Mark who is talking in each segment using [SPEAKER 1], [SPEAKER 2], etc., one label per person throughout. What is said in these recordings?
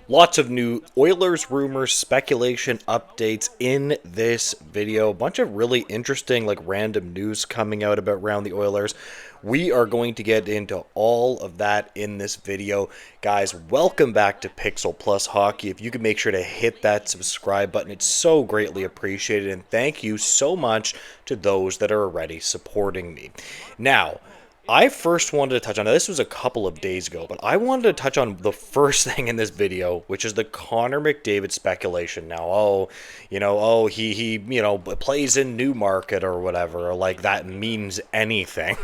[SPEAKER 1] Lots of new Oilers rumors, speculation, updates in this video. A bunch of really interesting, random news coming out about around the Oilers. We are going to get into all of that in this video. Guys, welcome back to Pixel Plus Hockey. If you could make sure to hit that subscribe button, it's so greatly appreciated. And thank you so much to those that are already supporting me. Now, I first wanted to touch on, now this was a couple of days ago, but I wanted to touch on the first thing in this video, which is the Connor McDavid speculation. Now, he plays in Newmarket or whatever, or like that means anything,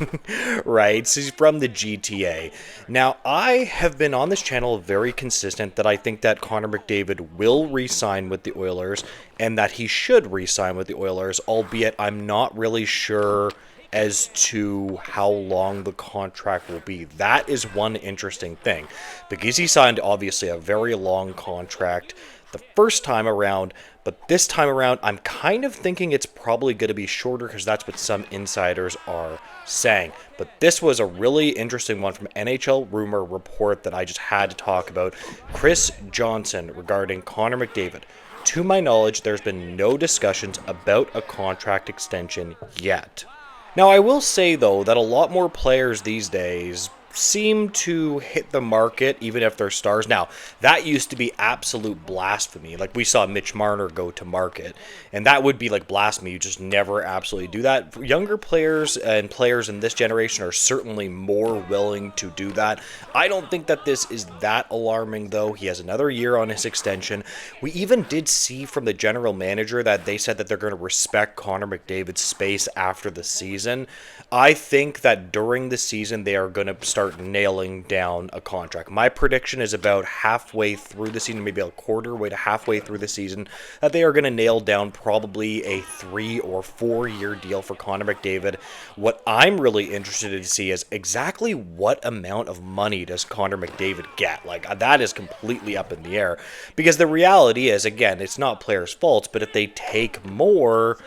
[SPEAKER 1] right? So he's from the GTA. Now, I have been on this channel very consistent that I think that Connor McDavid will re-sign with the Oilers and that he should re-sign with the Oilers, albeit I'm not really sure as to how long the contract will be. That is one interesting thing, because he signed obviously a very long contract the first time around, but this time around I'm kind of thinking it's probably going to be shorter, because that's what some insiders are saying. But this was a really interesting one from NHL Rumor Report that I just had to talk about. Chris Johnson regarding Connor McDavid. To my knowledge, there's been no discussions about a contract extension yet. Now, I will say, though, that a lot more players these days seem to hit the market, even if they're stars. Now, that used to be absolute blasphemy. Like, we saw Mitch Marner go to market, and that would be like blasphemy. You just never absolutely do that. Younger players and players in this generation are certainly more willing to do that. I don't think that this is that alarming, though. He has another year on his extension. We even did see from the general manager that they said that they're going to respect Connor McDavid's space after the season. I think that during the season, they are going to start nailing down a contract. My prediction is about halfway through the season, maybe a quarter way to halfway through the season, that they are going to nail down probably a 3 or 4 year deal for Connor McDavid. What I'm really interested to see is exactly what amount of money does Connor McDavid get. Like, that is completely up in the air, because the reality is, again, it's not players' faults, but if they take more,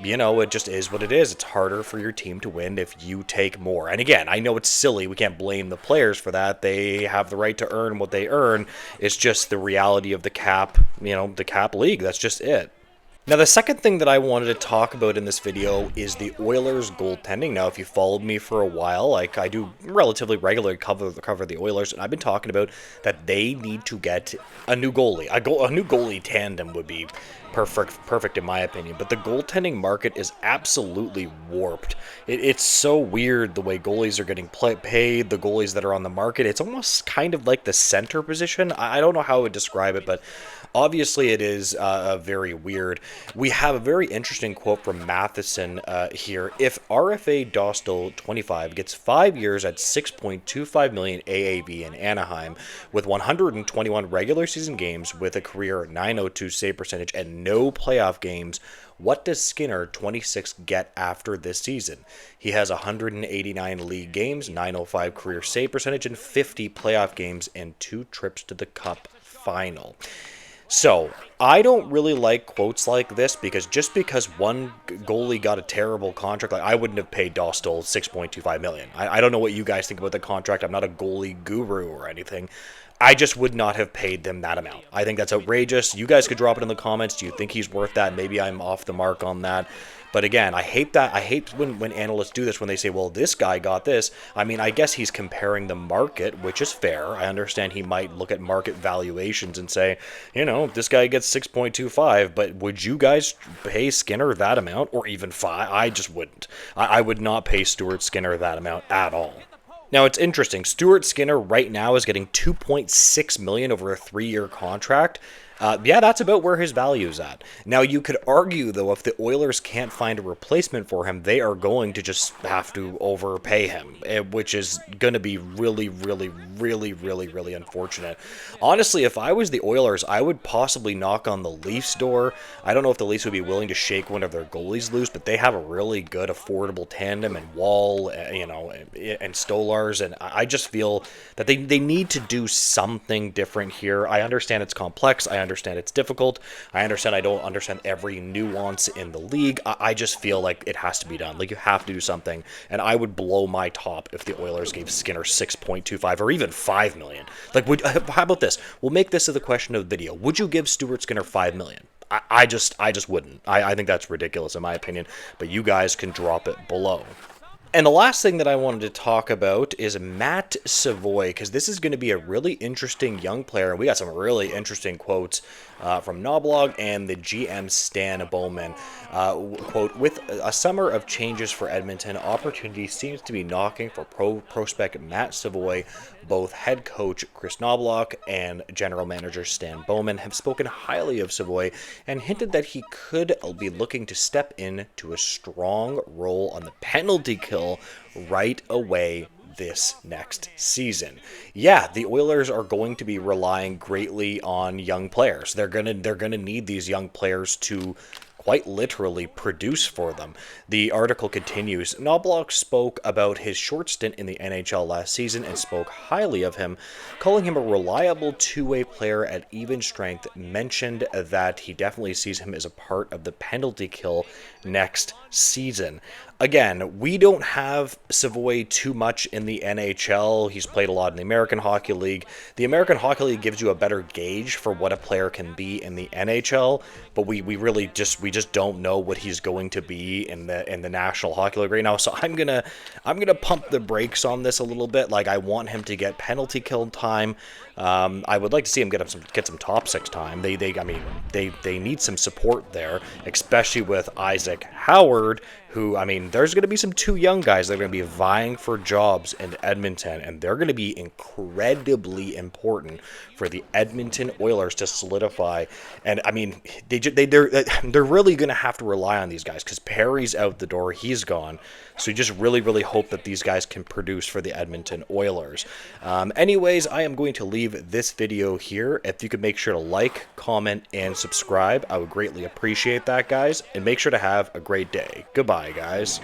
[SPEAKER 1] it just is what it is. It's harder for your team to win if you take more. And again, I know it's silly. We can't blame the players for that. They have the right to earn what they earn. It's just the reality of the cap, the cap league. That's just it. Now, the second thing that I wanted to talk about in this video is the Oilers goaltending. Now, if you followed me for a while, like I do relatively regularly cover the Oilers, and I've been talking about that they need to get a new goalie. A new goalie tandem would be perfect in my opinion, but the goaltending market is absolutely warped. It's so weird the way goalies are getting paid, the goalies that are on the market. It's almost kind of like the center position. I don't know how I would describe it, but obviously it is very weird. We have a very interesting quote from Matheson here. If RFA Dostal 25 gets 5 years at $6.25 million AAV in Anaheim with 121 regular season games with a career .902 save percentage and no playoff games, what does Skinner, 26, get after this season? He has 189 league games, .905 career save percentage, and 50 playoff games and 2 trips to the Cup final. So, I don't really like quotes like this, because just because one goalie got a terrible contract, like I wouldn't have paid Dostal $6.25 million. I don't know what you guys think about the contract. I'm not a goalie guru or anything. I just would not have paid them that amount. I think that's outrageous. You guys could drop it in the comments. Do you think he's worth that? Maybe I'm off the mark on that. But again, I hate that. I hate when analysts do this, when they say, well, this guy got this. I mean, I guess he's comparing the market, which is fair. I understand he might look at market valuations and say, this guy gets 6.25, but would you guys pay Skinner that amount, or even 5? I just wouldn't. I would not pay Stuart Skinner that amount at all. Now, it's interesting. Stuart Skinner right now is getting $2.6 million over a 3-year contract. Yeah, that's about where his value is at. Now, you could argue, though, if the Oilers can't find a replacement for him, they are going to just have to overpay him, which is going to be really, really, really, really, really unfortunate. Honestly, if I was the Oilers, I would possibly knock on the Leafs' door. I don't know if the Leafs would be willing to shake one of their goalies loose, but they have a really good, affordable tandem and Wall, and Stolars, and I just feel that they need to do something different here. I understand it's complex. I understand it's difficult. I understand I don't understand every nuance in the league. I just feel like it has to be done. Like, you have to do something. And I would blow my top if the Oilers gave Skinner 6.25 or even 5 million. Like, how about this? We'll make this the question of the video. Would you give Stuart Skinner 5 million? I just wouldn't. I think that's ridiculous in my opinion, but you guys can drop it below. And the last thing that I wanted to talk about is Matt Savoy, because this is going to be a really interesting young player. And we got some really interesting quotes from Knoblauch and the GM Stan Bowman. Quote, with a summer of changes for Edmonton, opportunity seems to be knocking for prospect Matt Savoy. Both head coach Chris Knoblauch and general manager Stan Bowman have spoken highly of Savoy and hinted that he could be looking to step into a strong role on the penalty kill right away this next season. Yeah, the Oilers are going to be relying greatly on young players. They're gonna need these young players to quite literally produce for them. The article continues, Knoblauch spoke about his short stint in the NHL last season and spoke highly of him, calling him a reliable two-way player at even strength, mentioned that he definitely sees him as a part of the penalty kill next season. Again, we don't have Savoy too much in the NHL. He's played a lot in the American Hockey League. The American Hockey League gives you a better gauge for what a player can be in the NHL, but we just don't know what he's going to be in the National Hockey League right now. So I'm gonna pump the brakes on this a little bit. Like, I want him to get penalty kill time. I would like to see him get some top six time. They need some support there, especially with Isaac Howard, who, I mean, there's going to be some two young guys that are going to be vying for jobs in Edmonton, and they're going to be incredibly important for the Edmonton Oilers to solidify. And I mean, they're really going to have to rely on these guys because Perry's out the door, he's gone. So you just really hope that these guys can produce for the Edmonton Oilers. Anyways, I am going to leave this video here. If you could make sure to like, comment, and subscribe, I would greatly appreciate that, guys. And make sure to have a great day. Goodbye, guys.